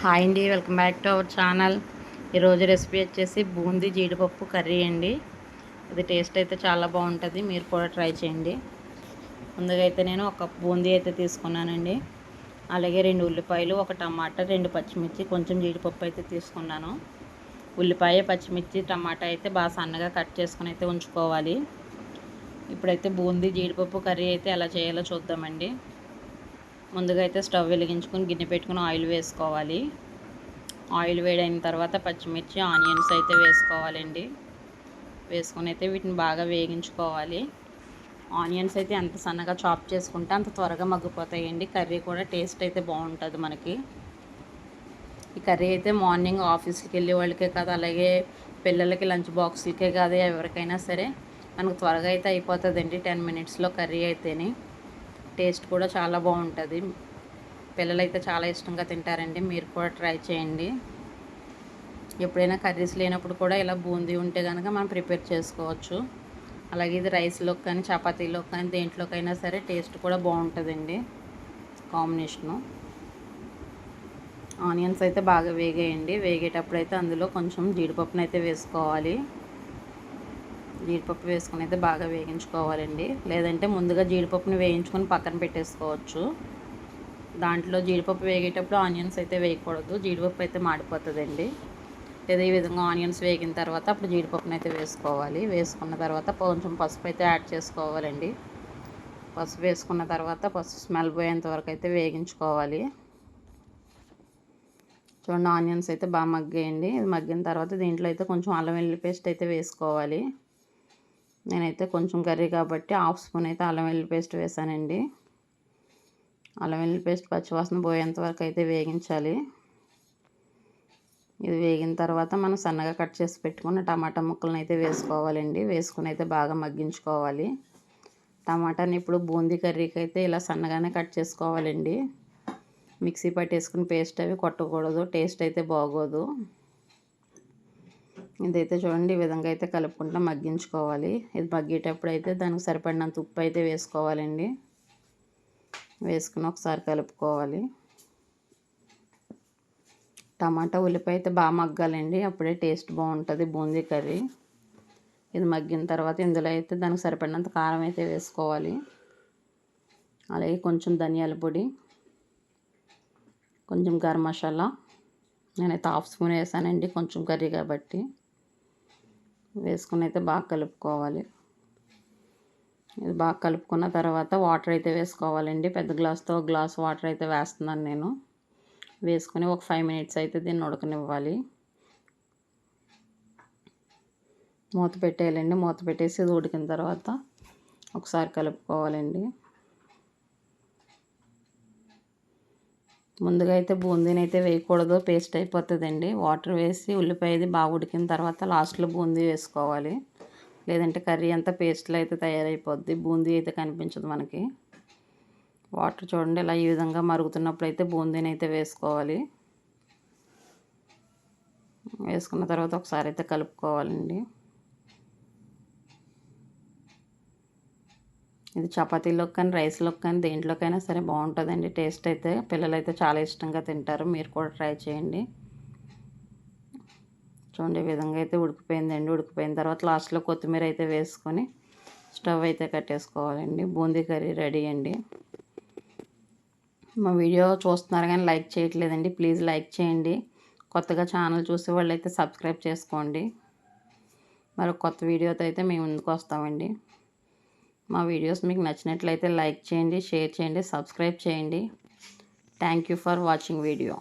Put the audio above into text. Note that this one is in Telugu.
హాయ్ అండి, welcome back to our channel. ఈరోజు రెసిపీ వచ్చేసి బూందీ జీడిపప్పు కర్రీ అండి. ఇది టేస్ట్ అయితే చాలా బాగుంటుంది, మీరు కూడా ట్రై చేయండి. ముందుగా అయితే నేను ఒక కప్ బూందీ అయితే తీసుకున్నానండి. అలాగే 2 ఉల్లిపాయలు, ఒక టమాటా, 2 పచ్చిమిర్చి, కొంచెం జీడిపప్పు అయితే తీసుకున్నాను. ఉల్లిపాయ, పచ్చిమిర్చి, టమాటా అయితే బాగా సన్నగా కట్ చేసుకుని అయితే ఉంచుకోవాలి. ఇప్పుడైతే బూందీ జీడిపప్పు కర్రీ అయితే ఎలా చేయాలో చూద్దామండి. ముందుగా అయితే స్టవ్ వెలిగించుకొని గిన్నె పెట్టుకుని ఆయిల్ వేసుకోవాలి. ఆయిల్ వేడైన తర్వాత పచ్చిమిర్చి, ఆనియన్స్ అయితే వేసుకోవాలండి. వేసుకొని అయితే వీటిని బాగా వేగించుకోవాలి. ఆనియన్స్ అయితే ఎంత సన్నగా చాప్ చేసుకుంటే అంత త్వరగా మగ్గిపోతాయండి. కర్రీ కూడా టేస్ట్ అయితే బాగుంటుంది మనకి. ఈ కర్రీ అయితే మార్నింగ్ ఆఫీస్కి వెళ్ళే వాళ్ళకే కాదు, అలాగే పిల్లలకి లంచ్ బాక్స్లకే కాదు, ఎవరికైనా సరే మనకు త్వరగా అయితే అయిపోతుందండి. 10 మినిట్స్లో కర్రీ అయితేనే. టేస్ట్ కూడా చాలా బాగుంటుంది. పిల్లలైతే చాలా ఇష్టంగా తింటారండి, మీరు కూడా ట్రై చేయండి. ఎప్పుడైనా కర్రీస్ లేనప్పుడు కూడా ఇలా బూందీ ఉంటే కనుక మనం ప్రిపేర్ చేసుకోవచ్చు. అలాగే ఇది రైస్లోకి కానీ, చపాతీలోకి కానీ, దేంట్లోకైనా సరే టేస్ట్ కూడా బాగుంటుందండి కాంబినేషను. ఆనియన్స్ అయితే బాగా వేగేయండి. వేగేటప్పుడు అయితే అందులో కొంచెం జీడిపప్పును అయితే వేసుకోవాలి. జీడిపప్పు వేసుకుని అయితే బాగా వేగించుకోవాలండి. లేదంటే ముందుగా జీడిపప్పుని వేయించుకొని పక్కన పెట్టేసుకోవచ్చు. దాంట్లో జీడిపప్పు వేగేటప్పుడు ఆనియన్స్ అయితే వేయకూడదు, జీడిపప్పు అయితే మాడిపోతుందండి. లేదా ఈ విధంగా ఆనియన్స్ వేగిన తర్వాత అప్పుడు జీడిపప్పును అయితే వేసుకోవాలి. వేసుకున్న తర్వాత కొంచెం పసుపు అయితే యాడ్ చేసుకోవాలండి. పసుపు వేసుకున్న తర్వాత పసుపు స్మెల్ పోయేంత వరకు అయితే వేగించుకోవాలి. చూడండి, ఆనియన్స్ అయితే బాగా మగ్గేయండి. ఇది మగ్గిన తర్వాత దీంట్లో అయితే కొంచెం అల్లం వెల్లుల్లి పేస్ట్ అయితే వేసుకోవాలి. నేనైతే కొంచెం కర్రీ కాబట్టి 1/2 స్పూన్ అయితే అల్లం వెల్లుల్లి పేస్ట్ వేసానండి. అల్లం వెల్లుల్లి పేస్ట్ పచ్చివాసన పోయేంత వరకు అయితే వేగించాలి. ఇది వేగిన తర్వాత మనం సన్నగా కట్ చేసి పెట్టుకున్న టమాటా ముక్కలను అయితే వేసుకోవాలండి. వేసుకుని అయితే బాగా మగ్గించుకోవాలి. టమాటాని ఇప్పుడు బూందీ కర్రీకి అయితే ఇలా సన్నగానే కట్ చేసుకోవాలండి. మిక్సీ పట్టేసుకుని పేస్ట్ అవి కొట్టకూడదు, టేస్ట్ అయితే బాగోదు. ఇదైతే చూడండి, ఈ విధంగా అయితే కలుపుకుంటూ మగ్గించుకోవాలి. ఇది మగ్గేటప్పుడు అయితే దానికి సరిపడినంత ఉప్పు అయితే వేసుకోవాలండి. వేసుకుని ఒకసారి కలుపుకోవాలి. టమాటా, ఉల్లిపాయ అయితే బాగా మగ్గాలండి, అప్పుడే టేస్ట్ బాగుంటుంది బూందీ కర్రీ. ఇది మగ్గిన తర్వాత ఇందులో అయితే దానికి సరిపడినంత కారం అయితే వేసుకోవాలి. అలాగే కొంచెం ధనియాల పొడి, కొంచెం గరం మసాలా, నేనైతే 1/2 స్పూన్ వేసానండి, కొంచెం కర్రీ కాబట్టి. వేసుకుని అయితే బాగా కలుపుకోవాలి. ఇది బాగా కలుపుకున్న తర్వాత వాటర్ అయితే వేసుకోవాలండి. పెద్ద గ్లాస్తో 1 గ్లాస్ వాటర్ అయితే వేస్తున్నాను నేను. వేసుకుని ఒక 5 మినిట్స్ అయితే దీన్ని ఉడకనివ్వాలి. మూత పెట్టేయాలండి. మూత పెట్టేసి ఇది ఉడికిన తర్వాత ఒకసారి కలుపుకోవాలండి. ముందుగా అయితే బూందీని అయితే వేయకూడదు, పేస్ట్ అయిపోతుందండి. వాటర్ వేసి ఉల్లిపాయది బాగా ఉడికిన తర్వాత లాస్ట్లో బూందీ వేసుకోవాలి. లేదంటే కర్రీ అంతా పేస్ట్లో అయితే తయారైపోద్ది, బూందీ అయితే కనిపించదు మనకి. వాటర్ చూడండి, ఇలా ఈ విధంగా మరుగుతున్నప్పుడు అయితే బూందీని అయితే వేసుకోవాలి. వేసుకున్న తర్వాత ఒకసారి అయితే కలుపుకోవాలండి. ఇది చపాతీలోకి కానీ, రైస్లోకి కానీ, దేంట్లోకైనా సరే బాగుంటుందండి. టేస్ట్ అయితే పిల్లలైతే చాలా ఇష్టంగా తింటారు, మీరు కూడా ట్రై చేయండి. చూడండి, ఈ విధంగా అయితే ఉడికిపోయిందండి. ఉడికిపోయిన తర్వాత లాస్ట్లో కొత్తిమీర అయితే వేసుకొని స్టవ్ అయితే కట్టేసుకోవాలండి. బూందీ కర్రీ రెడీ అండి. మా వీడియో చూస్తున్నారు కానీ లైక్ చేయట్లేదండి, ప్లీజ్ లైక్ చేయండి. కొత్తగా ఛానల్ చూసే వాళ్ళు అయితే సబ్స్క్రైబ్ చేసుకోండి. మరి కొత్త వీడియోతో అయితే మేము ముందుకు వస్తామండి. మా వీడియోస్ మీకు నచ్చినట్లయితే లైక్ చేయండి, షేర్ చేయండి, సబ్స్క్రైబ్ చేయండి. Thank you for watching video.